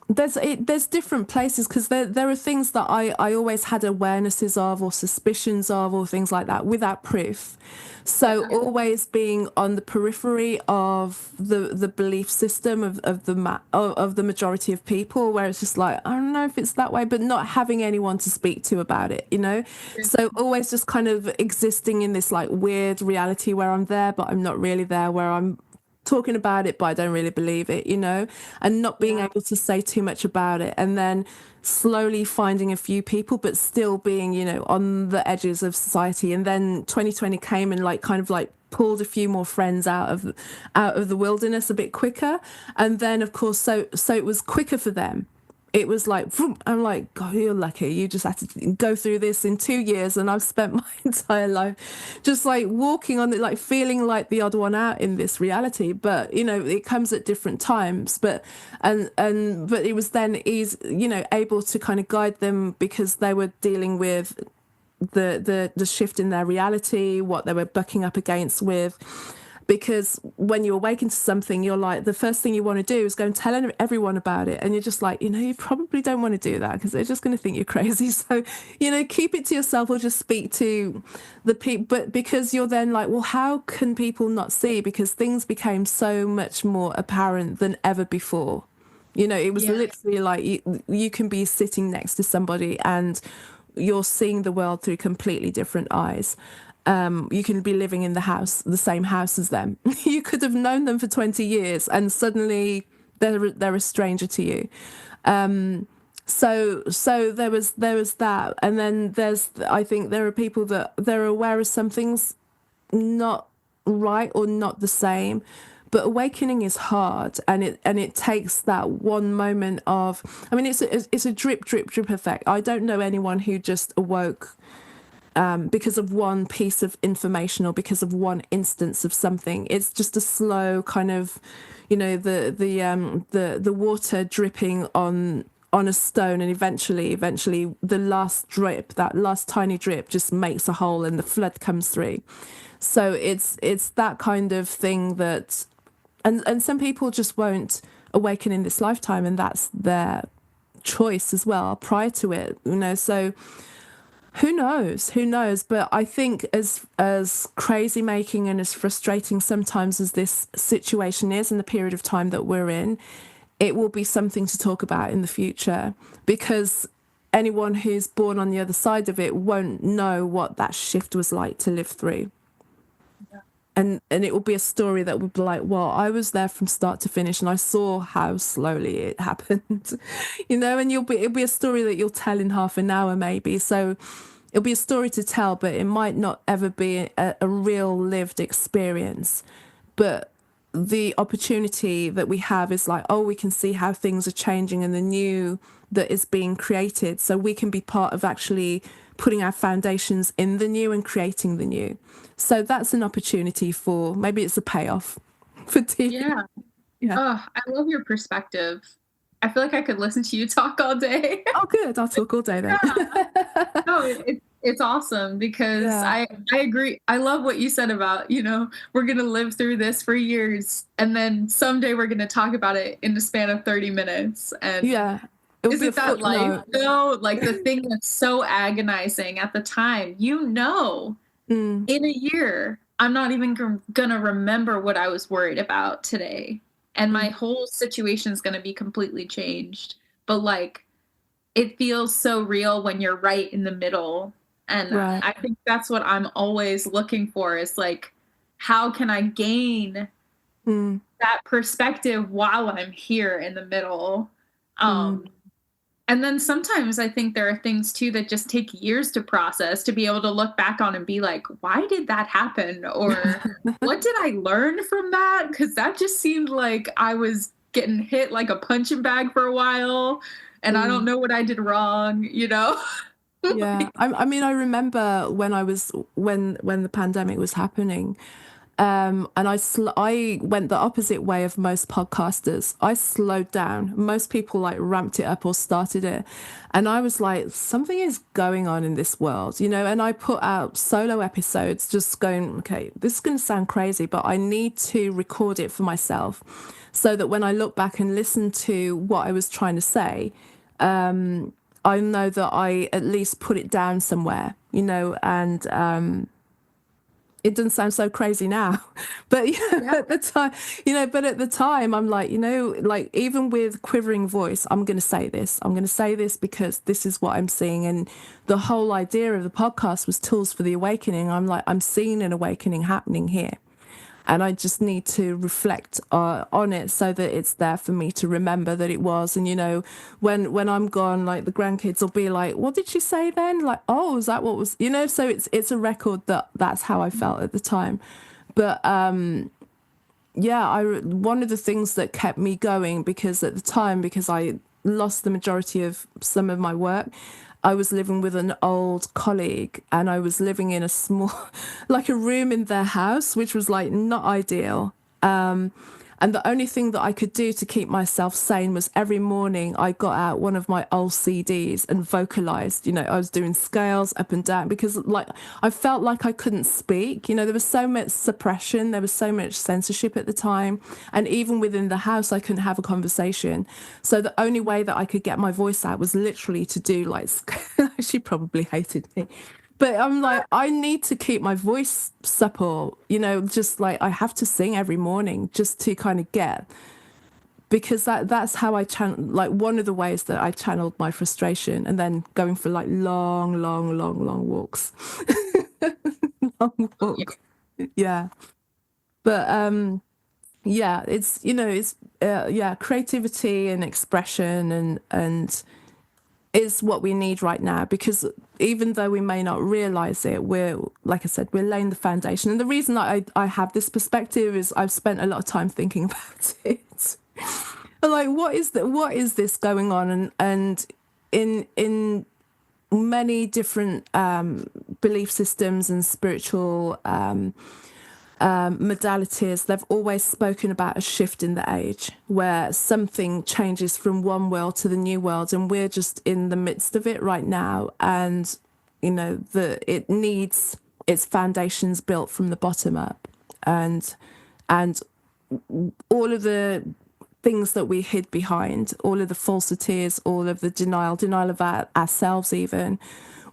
there's different places because there are things that I always had awarenesses of or suspicions of or things like that without proof. So Yeah. always being on the periphery of the belief system of the majority of people, where it's just like, I don't know if it's that way, but not having anyone to speak to about it, you know. So always just kind of existing in this like weird reality where I'm there but I'm not really there, where I'm talking about it but I don't really believe it, you know, and not being Yeah. able to say too much about it, and then slowly finding a few people but still being, you know, on the edges of society. And then 2020 came and like kind of like pulled a few more friends out of the wilderness a bit quicker. And then of course, so it was quicker for them. It was like, vroom. I'm like, God, you're lucky. You just had to go through this in 2 years, and I've spent my entire life just like walking on it, like feeling like the odd one out in this reality. But you know, it comes at different times. But but it was then easy, you know, able to kind of guide them because they were dealing with the shift in their reality, what they were bucking up against with. Because when you awaken to something, you're like, the first thing you want to do is go and tell everyone about it. And you're just like, you know, you probably don't want to do that because they're just going to think you're crazy. So, you know, keep it to yourself or just speak to the people. But because you're then like, well, how can people not see? Because things became so much more apparent than ever before. You know, it was Yeah. literally like you can be sitting next to somebody and you're seeing the world through completely different eyes. You can be living in the same house as them. You could have known them for 20 years and suddenly they're a stranger to you. So there was that. And then I think there are people that they're aware of some things not right or not the same. But awakening is hard, and it takes that one moment of, I mean, it's a drip effect. I don't know anyone who just awoke because of one piece of information or because of one instance of something. It's just a slow kind of, you know, the water dripping on a stone, and eventually the last drip, that last tiny drip, just makes a hole and the flood comes through. So it's that kind of thing that, and some people just won't awaken in this lifetime, and that's their choice as well prior to it, you know. So who knows, but I think as crazy making and as frustrating sometimes as this situation is in the period of time that we're in, it will be something to talk about in the future, because anyone who's born on the other side of it won't know what that shift was like to live through. And it will be a story that would be like, well, I was there from start to finish and I saw how slowly it happened. You know, and it'll be a story that you'll tell in half an hour maybe. So it'll be a story to tell, but it might not ever be a real lived experience. But the opportunity that we have is like, oh, we can see how things are changing and the new that is being created, so we can be part of actually putting our foundations in the new and creating the new. So that's an opportunity for, maybe it's a payoff for TV. Yeah. Yeah. Oh, I love your perspective. I feel like I could listen to you talk all day. Oh, good. I'll talk all day then. No, it's awesome because Yeah. I agree. I love what you said about, you know, we're gonna live through this for years and then someday we're gonna talk about it in the span of 30 minutes. And Yeah. It'll be a isn't that life footnote. though? Like the thing that's so agonizing at the time, you know, Mm, in a year, I'm not even gonna remember what I was worried about today. And my mm, whole situation is gonna be completely changed. But like it feels so real when you're right in the middle. And right. I think that's what I'm always looking for is like, how can I gain Mm, that perspective while I'm here in the middle. mm. Um, and then sometimes I think there are things too that just take years to process, to be able to look back on and be like, why did that happen? Or what did I learn from that? Because that just seemed like I was getting hit like a punching bag for a while and I don't Mm. know what I did wrong, you know? Yeah, I mean, I remember when I was when the pandemic was happening, and I went the opposite way of most podcasters. I slowed down. Most people like ramped it up or started it, and I was like, something is going on in this world, you know. And I put out solo episodes, just going, okay, this is going to sound crazy, but I need to record it for myself, so that when I look back and listen to what I was trying to say, I know that I at least put it down somewhere, you know, and it doesn't sound so crazy now, but you know, Yeah. at the time, you know, but at the time, I'm like, you know, like even with quivering voice, I'm going to say this. I'm going to say this because this is what I'm seeing, and the whole idea of the podcast was tools for the awakening. I'm like, I'm seeing an awakening happening here. And I just need to reflect on it so that it's there for me to remember that it was. And you know, when I'm gone, like the grandkids will be like, "What did she say then?" Like, "Oh, is that what was?" You know. So it's a record that's how I felt at the time. But yeah, one of the things that kept me going, because at the time, because I lost the majority of some of my work, I was living with an old colleague, and I was living in a small, like a room in their house, which was like not ideal. And the only thing that I could do to keep myself sane was every morning I got out one of my old CDs and vocalized. You know, I was doing scales up and down because, like, I felt like I couldn't speak. You know, there was so much suppression, there was so much censorship at the time. And even within the house, I couldn't have a conversation. So the only way that I could get my voice out was literally to do like, she probably hated me. But I'm like, I need to keep my voice supple, you know, just like I have to sing every morning just to kind of get, because that's how I channel, like one of the ways that I channeled my frustration, and then going for like long walks. Long Yeah. walks. Yeah. But yeah, it's, you know, it's yeah, creativity and expression and is what we need right now, because even though we may not realize it, we're, like I said, we're laying the foundation. And the reason that I have this perspective is I've spent a lot of time thinking about it. Like, what is this going on? And in many different belief systems and spiritual modalities, they've always spoken about a shift in the age where something changes from one world to the new world, and we're just in the midst of it right now. And you know, it needs its foundations built from the bottom up, and all of the things that we hid behind, all of the falsities, all of the denial of ourselves even,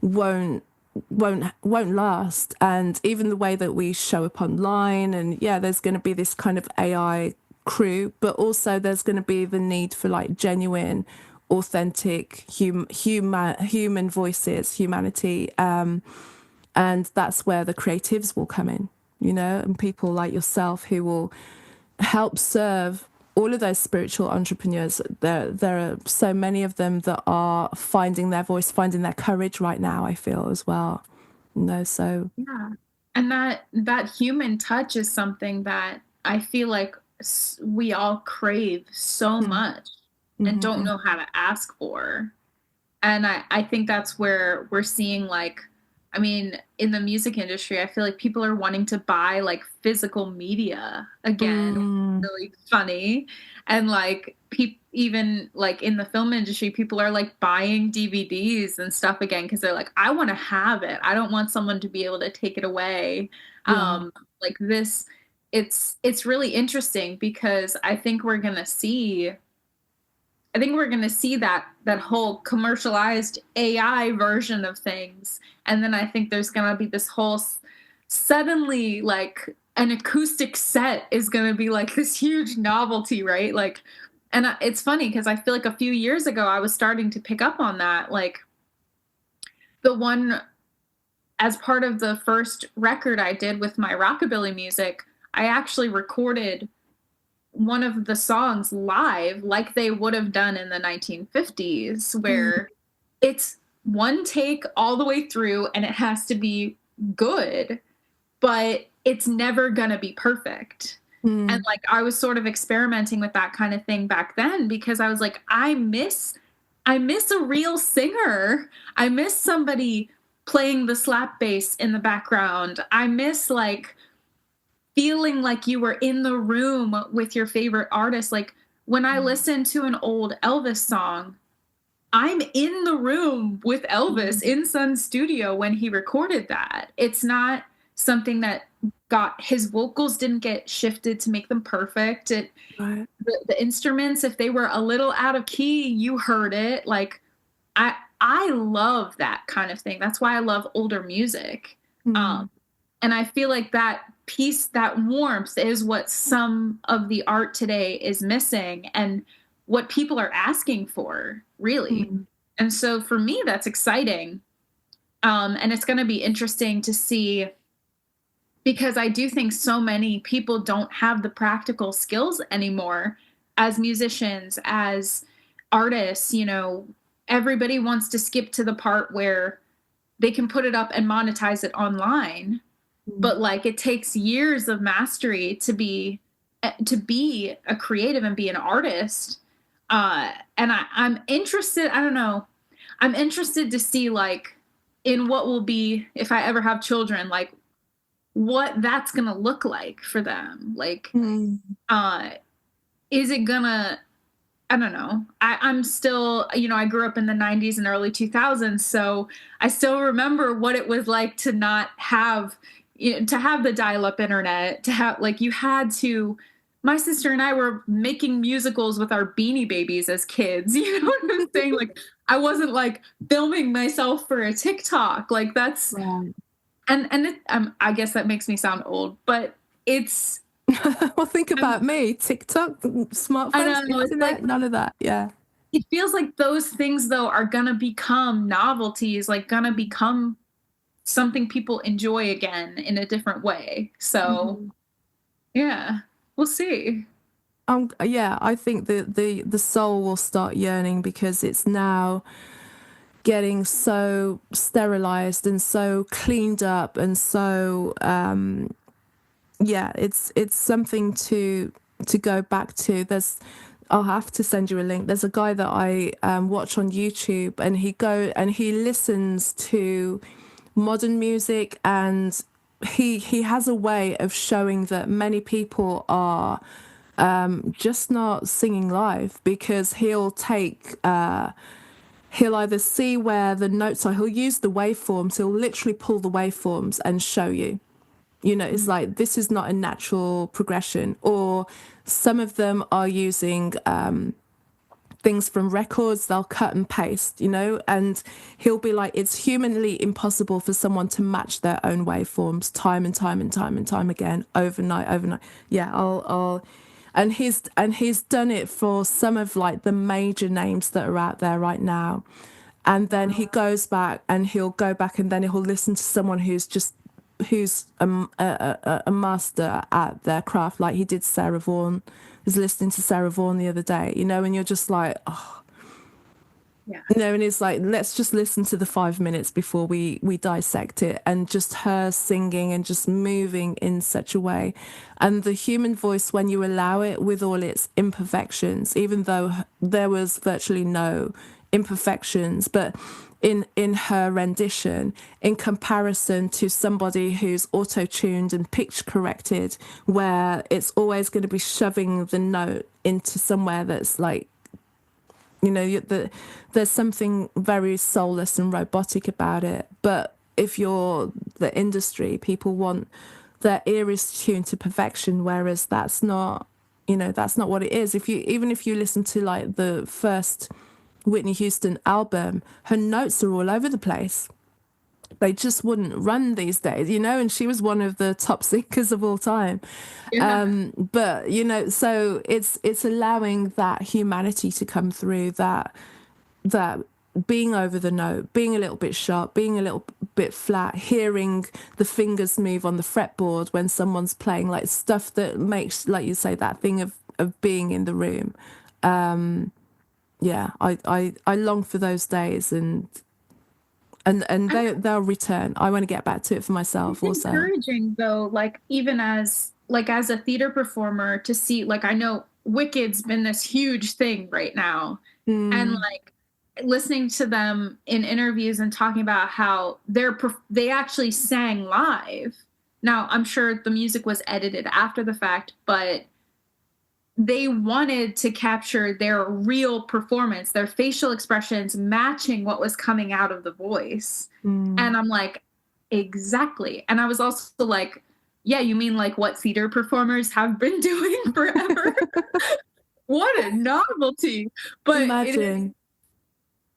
won't won't last. And even the way that we show up online, and yeah, there's going to be this kind of AI crew, but also there's going to be the need for like genuine, authentic human voices, humanity, and that's where the creatives will come in, you know, and people like yourself who will help serve all of those spiritual entrepreneurs. There are so many of them that are finding their voice, finding their courage right now, I feel, as well. You know, so Yeah. And that human touch is something that I feel like we all crave so mm, much and don't mm-hmm, know how to ask for. And I think that's where we're seeing like, I mean, in the music industry, I feel like people are wanting to buy like physical media again, which is mm, really funny. And like even like in the film industry, people are like buying DVDs and stuff again because they're like, I want to have it. I don't want someone to be able to take it away. yeah, Like this, it's really interesting because I think we're going to see that whole commercialized AI version of things, and then I think there's going to be this whole suddenly like an acoustic set is going to be like this huge novelty, right? Like, and it's funny because I feel like a few years ago I was starting to pick up on that, like the one as part of the first record I did with my rockabilly music, I actually recorded one of the songs live like they would have done in the 1950s, Mm, where it's one take all the way through and it has to be good, but it's never gonna be perfect. And mm, like I was sort of experimenting with that kind of thing back then because I was like, I miss a real singer. I miss somebody playing the slap bass in the background. I miss like feeling like you were in the room with your favorite artist. Like when I listen to an old Elvis song, I'm in the room with Elvis mm, in Sun's studio when he recorded that. It's not something that got his vocals didn't get shifted to make them perfect. right. The instruments, if they were a little out of key, you heard it. Like I love that kind of thing. That's why I love older music. Um, Mm, and I feel like that piece, that warmth is what some of the art today is missing and what people are asking for, really. mm, And so for me, that's exciting. And it's going to be interesting to see because I do think so many people don't have the practical skills anymore as musicians, as artists. Everybody wants to skip to the part where they can put it up and monetize it online, mm, but like it takes years of mastery to be a creative and be an artist. And I'm interested, I don't know, I'm interested to see like in what will be if I ever have children, like what that's gonna look like for them. Like, mm. uh, is it gonna I don't know. I'm still, I grew up in the 90s and early 2000s, so I still remember what it was like to not have, to have the dial-up internet, to have like you had to. My sister and I were making musicals with our Beanie Babies as kids. You know what I'm saying? Like I wasn't like filming myself for a TikTok. Like that's Right. I guess that makes me sound old, but it's Well, think I'm, about me. TikTok, I smartphones, don't know. It's like internet, none of that. Yeah. it feels like those things though are gonna become novelties, like gonna become something people enjoy again in a different way. So Mhm. yeah, we'll see. Yeah, I think the soul will start yearning because it's now getting so sterilized and so cleaned up and so yeah, it's something to go back to. I'll have to send you a link. There's a guy that I watch on YouTube, and he listens to modern music, and he has a way of showing that many people are just not singing live because he'll either see where the notes are, he'll use the waveforms, he'll literally pull the waveforms and show you. It's like this is not a natural progression. Or some of them are using things from records, they'll cut and paste, and he'll be like, it's humanly impossible for someone to match their own waveforms time and time and time and time again, overnight. Yeah, and he's done it for some of like the major names that are out there right now. And then he goes back and he'll go back and then he'll listen to someone who's a master at their craft, like he did Sarah Vaughan. I was listening to Sarah Vaughan the other day, and you're just like, oh, Yeah. and it's like, let's just listen to the 5 minutes before we dissect it, and just her singing and just moving in such a way. And the human voice, when you allow it with all its imperfections, even though there was virtually no imperfections, but in her rendition, in comparison to somebody who's auto-tuned and pitch corrected, where it's always going to be shoving the note into somewhere that's like, there's something very soulless and robotic about it. But if you're the industry, people want their ear is tuned to perfection, whereas that's not what it is. Even if you listen to like the first Whitney Houston album, her notes are all over the place. They just wouldn't run these days, and she was one of the top singers of all time. Yeah. But so it's allowing that humanity to come through, that being over the note, being a little bit sharp, being a little bit flat, hearing the fingers move on the fretboard when someone's playing, like stuff that makes, like you say, that thing of of being in the room. I long for those days, and they'll return. I want to get back to it for myself It's also. encouraging though, like even as a theater performer to see, like, I know Wicked's been this huge thing right now. And like listening to them in interviews and talking about how they actually sang live. Now, I'm sure the music was edited after the fact, but they wanted to capture their real performance, their facial expressions matching what was coming out of the voice. And I'm like, exactly. And I was also like, yeah, you mean like what theater performers have been doing forever? What a novelty. Imagine.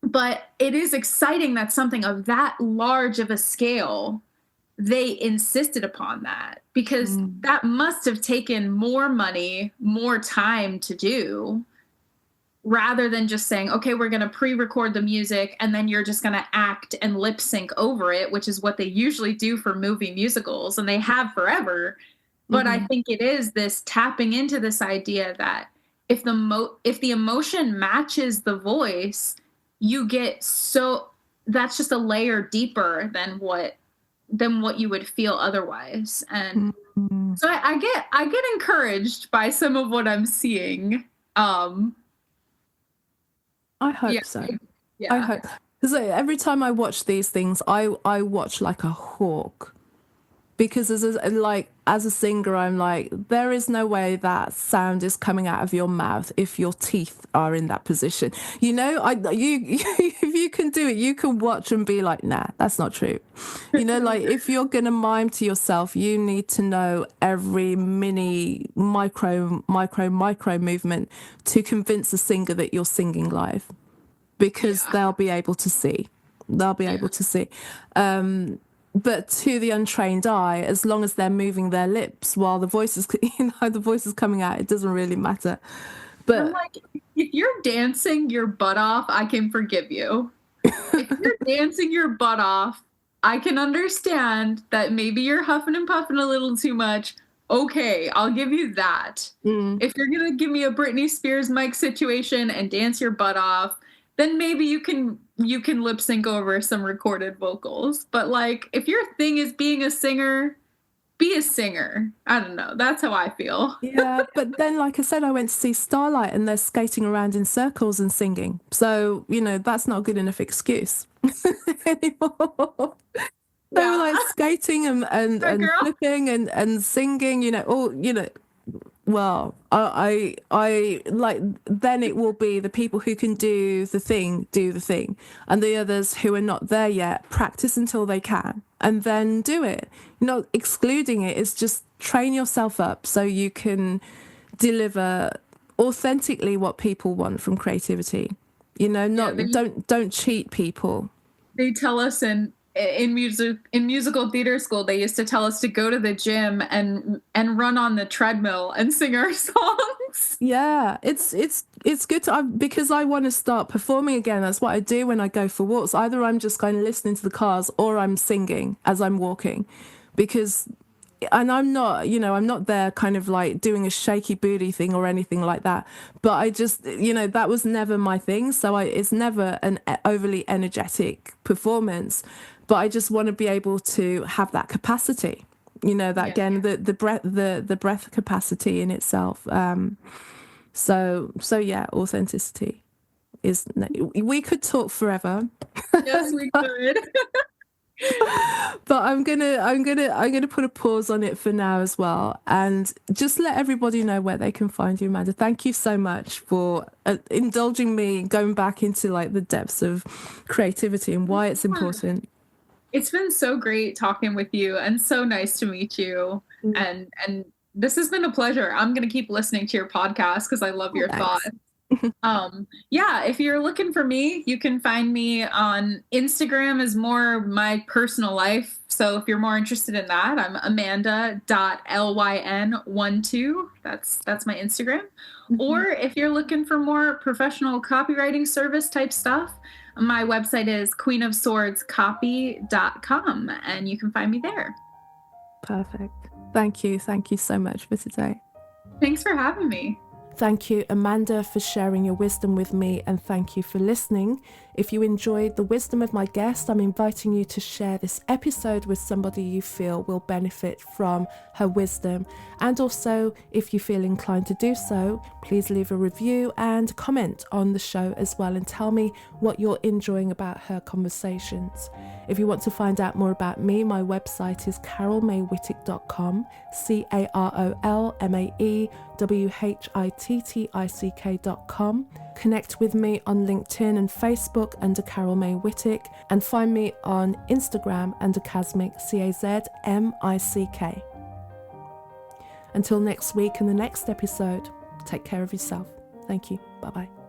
But it is exciting that something of that large of a scale, they insisted upon that, because that must have taken more money, more time to do, rather than just saying, okay, we're going to pre-record the music and then you're just going to act and lip sync over it, which is what they usually do for movie musicals, and they have forever. But I think it is this tapping into this idea that if the emotion matches the voice, you get that's just a layer deeper than what you would feel otherwise. And so I get encouraged by some of what I'm seeing. I hope so. Yeah. I hope, because every time I watch these things, I watch like a hawk, because as a singer, I'm like, there is no way that sound is coming out of your mouth if your teeth are in that position. You know, if you can do it, you can watch and be like, nah, that's not true. You know, like if you're gonna mime to yourself, you need to know every micro movement to convince a singer that you're singing live, because they'll be able to see. But to the untrained eye, as long as they're moving their lips while the voice is coming out, it doesn't really matter. But I'm like, if you're dancing your butt off, I can forgive you. If you're dancing your butt off, I can understand that maybe you're huffing and puffing a little too much. Okay, I'll give you that. If you're going to give me a Britney Spears mic situation and dance your butt off, then maybe you can lip sync over some recorded vocals. But like, if your thing is being a singer, be a singer. I don't know. That's how I feel. yeah, but then, like I said, I went to see Starlight and they're skating around in circles and singing. So, you know, that's not a good enough excuse anymore. They were like skating and flipping and singing, you know, all, you know. Well, I like, then it will be the people who can do the thing, and the others who are not there yet, practice until they can, and then do it. You're not excluding it. It's just train yourself up so you can deliver authentically what people want from creativity. You know, don't cheat people. They tell us in musical theater school, they used to tell us to go to the gym and run on the treadmill and sing our songs. Yeah, it's good because I want to start performing again. That's what I do when I go for walks. Either I'm just kind of listening to the cars or I'm singing as I'm walking, and I'm not there kind of like doing a shaky booty thing or anything like that. But I just, that was never my thing. So it's never an overly energetic performance. But I just want to be able to have that capacity, the breath capacity in itself. So yeah, authenticity is. We could talk forever. Yes, we could. But I'm gonna put a pause on it for now as well, and just let everybody know where they can find you, Amanda. Thank you so much for indulging me going back into like the depths of creativity and why it's important. It's been so great talking with you, and so nice to meet you. And this has been a pleasure. I'm going to keep listening to your podcast because I love your thoughts. Yeah, if you're looking for me, you can find me on Instagram is more my personal life. So if you're more interested in that, I'm amanda.lyn12. That's my Instagram. Or if you're looking for more professional copywriting service type stuff, my website is queenofswordscopy.com, and you can find me there. Perfect. Thank you so much for today. Thanks for having me. Thank you, Amanda, for sharing your wisdom with me, and thank you for listening. If you enjoyed the wisdom of my guest, I'm inviting you to share this episode with somebody you feel will benefit from her wisdom. And also, if you feel inclined to do so, please leave a review and comment on the show as well, and tell me what you're enjoying about her conversations. If you want to find out more about me, my website is carolmaywhittick.com, CarolMaywhittick.com. Connect with me on LinkedIn and Facebook under Carol May Whittick, and find me on Instagram under Casmic, CAZMICK. Until next week and the next episode, take care of yourself. Thank you. Bye-bye.